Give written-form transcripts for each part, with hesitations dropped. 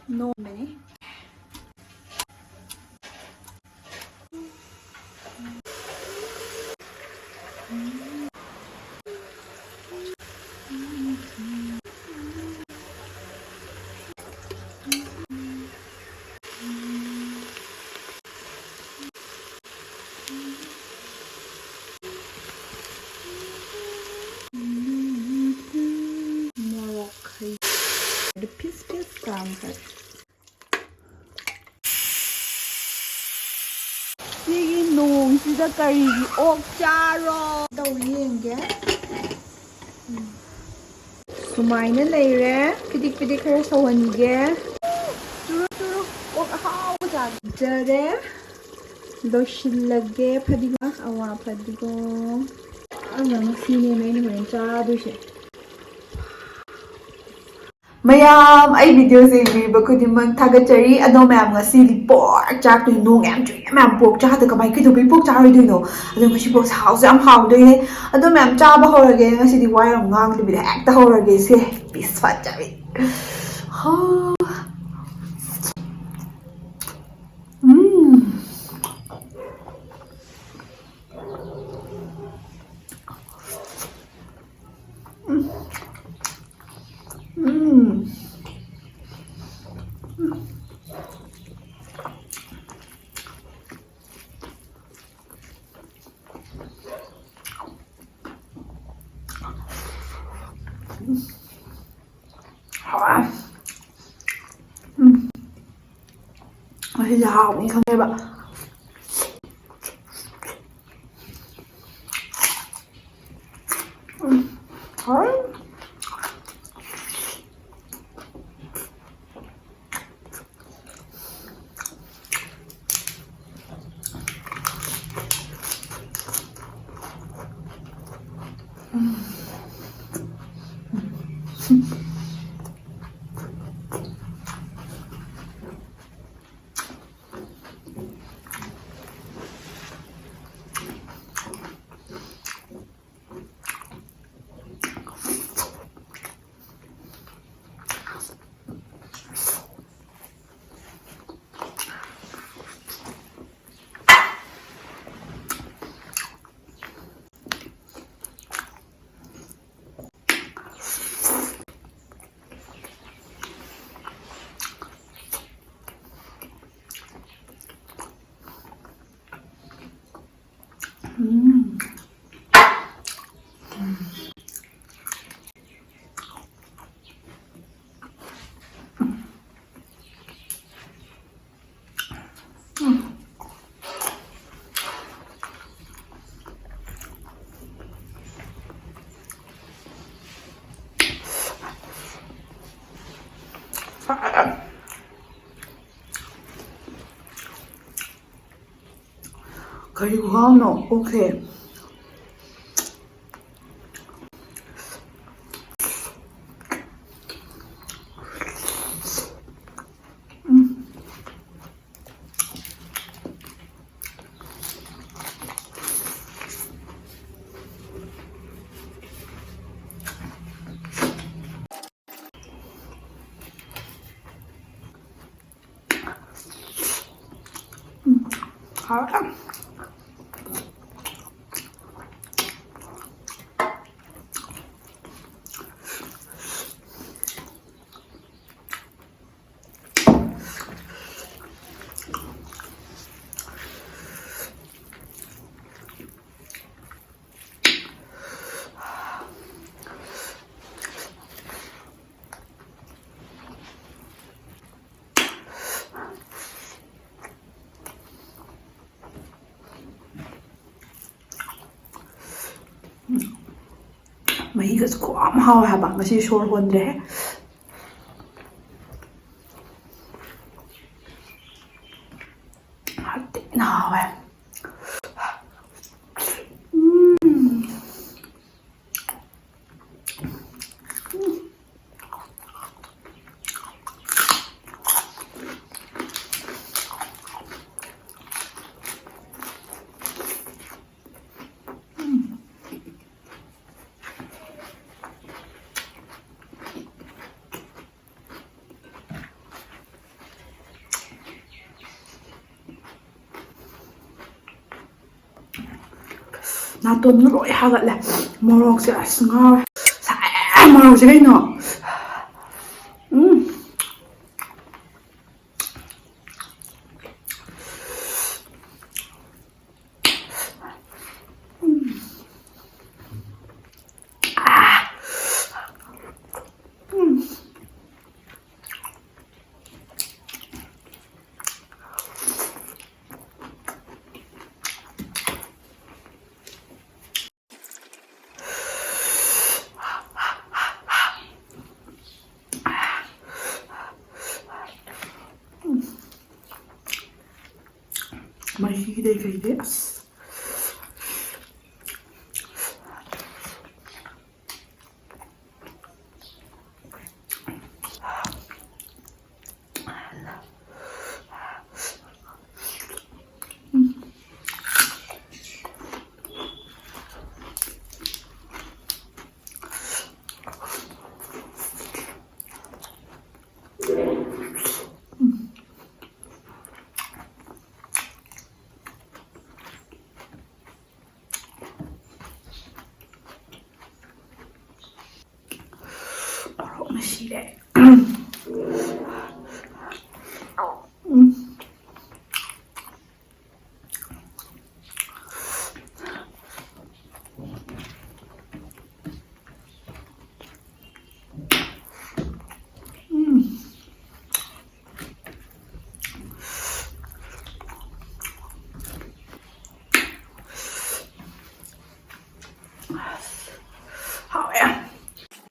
No many. The piece down here. Sige nung sida karigi Oksha daw yenge. Sumaina leire. Pidik khara sawange. Churu Okha jare. Loshilage phadigo awa phadigo. Ang sine mai ni horen cha duise. Mayam, I video say riba kudimang tagachari ado ma'am nga sili pork chak to no ngam chui ma'am pork chak to kamay kido bi pork chak do no ado nga si pork house am how do ne ado ma'am cha ba horage nga si di wire am ngang to bi hak ta horage se bis fat jawi ha Ôi dào mình không nghe bạn. 그리고 하나 오케이. ꯃꯍꯤꯒꯁꯨ ꯌꯥꯝ ꯍꯥꯎꯋꯦ ꯍꯥꯏꯕ ꯉꯁꯤ ꯁꯣꯔ ꯍꯣꯟꯗ꯭ꯔꯦ ꯊꯤꯅ ꯍꯥꯎꯋꯦ 나ꯇꯣꯟꯒ ꯂꯣꯏ ꯍꯥꯒꯠꯂꯦ ꯃꯣꯔꯣꯛꯁꯦ ꯑꯁ ꯉꯥꯎꯔꯦ ꯁꯥꯏ ꯃꯣꯔꯣꯛꯁꯦ ꯀꯩꯅꯣ ꯃꯍꯤꯗꯩ ꯀꯩꯗꯩ ꯑꯁ ꯃꯣꯔꯣꯛꯅ ꯁꯤꯔꯦ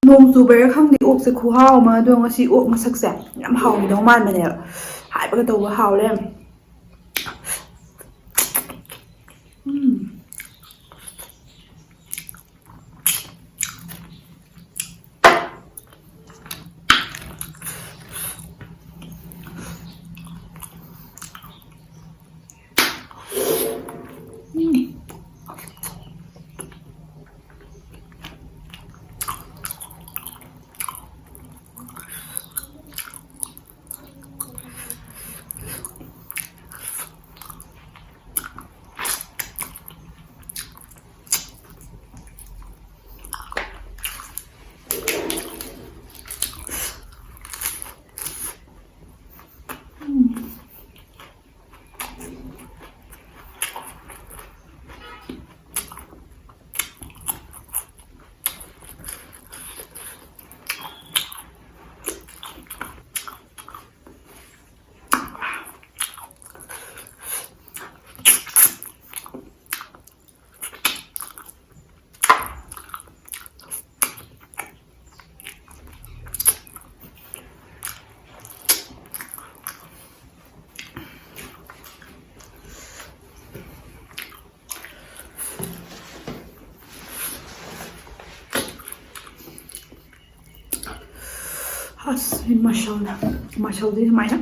ꯅꯣꯡ ꯆꯨꯕꯩꯔꯥ ꯈꯪꯗꯦ ꯑꯣꯛꯁꯦ ꯈꯨꯍꯥꯎ ꯑꯃ ꯑꯗꯣ ꯉꯁꯤ ꯑꯣꯛ ꯃꯁꯛꯁꯦ ꯌꯥꯝ ꯍꯥꯎꯒꯗꯧ ꯃꯥꯟꯕꯅꯦꯕ ꯍꯥꯏꯕꯒ ꯇꯧꯕ ꯍꯥꯎ ꯂꯩꯔꯝꯃꯦ ꯑꯁ ꯃꯁꯜꯗꯤ ꯁꯨꯃꯥꯏꯅ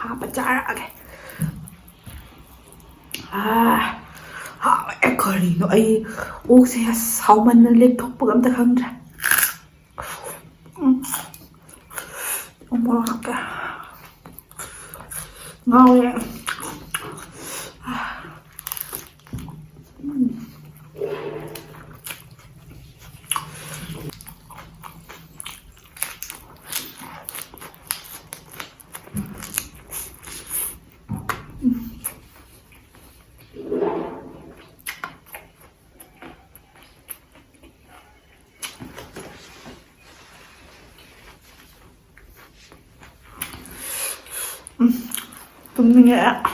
ꯍꯥꯞꯄ ꯆꯥꯔꯛꯑꯒꯦ ꯍꯥꯎꯋꯦ ꯀꯔꯤꯅꯣ ꯑꯩ ꯑꯣꯛꯁꯦ ꯑꯁ ꯍꯥꯎꯃꯟꯅ ꯂꯦꯛꯊꯣꯛꯄꯒ ꯑꯝꯇ ꯈꯪꯗ꯭ꯔꯦ ꯃꯣꯔꯣꯛ ꯍꯥꯞꯀꯦ ꯉꯥꯎꯔꯦ ꯇꯨꯝꯅꯤꯡꯉꯛꯑꯦ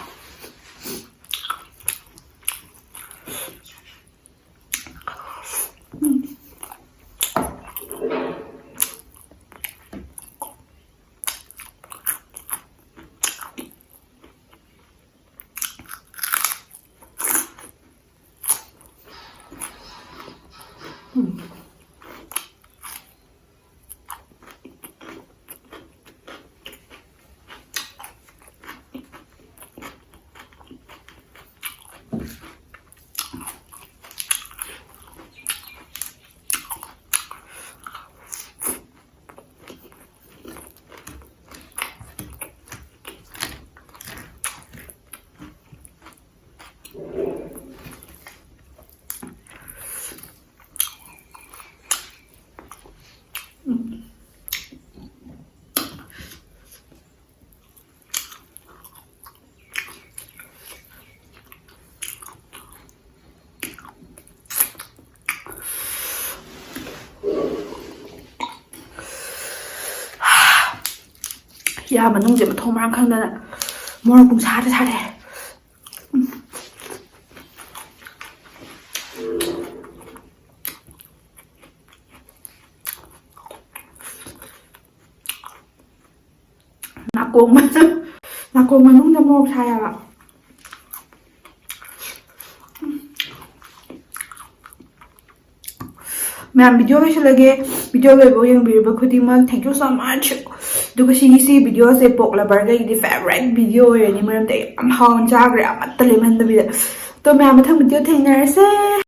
ꯌꯥ ꯃꯅꯨꯡꯁꯦ ꯃꯊꯣꯡ ꯃꯔꯝ ꯈꯪꯗꯅ ꯃꯣꯔꯣꯛ ꯄꯨꯡꯁꯥꯗ ꯁꯥꯔꯛꯑꯦ 나콩 만ungda morok saya. Ma'am, video lagi video lebo yang biriba khudimang thank you so much. Duga si video se pokla burger di favorite video ni maram dai am hawn jagre amatta leman da bi. To ma'am mathang video thengnarase.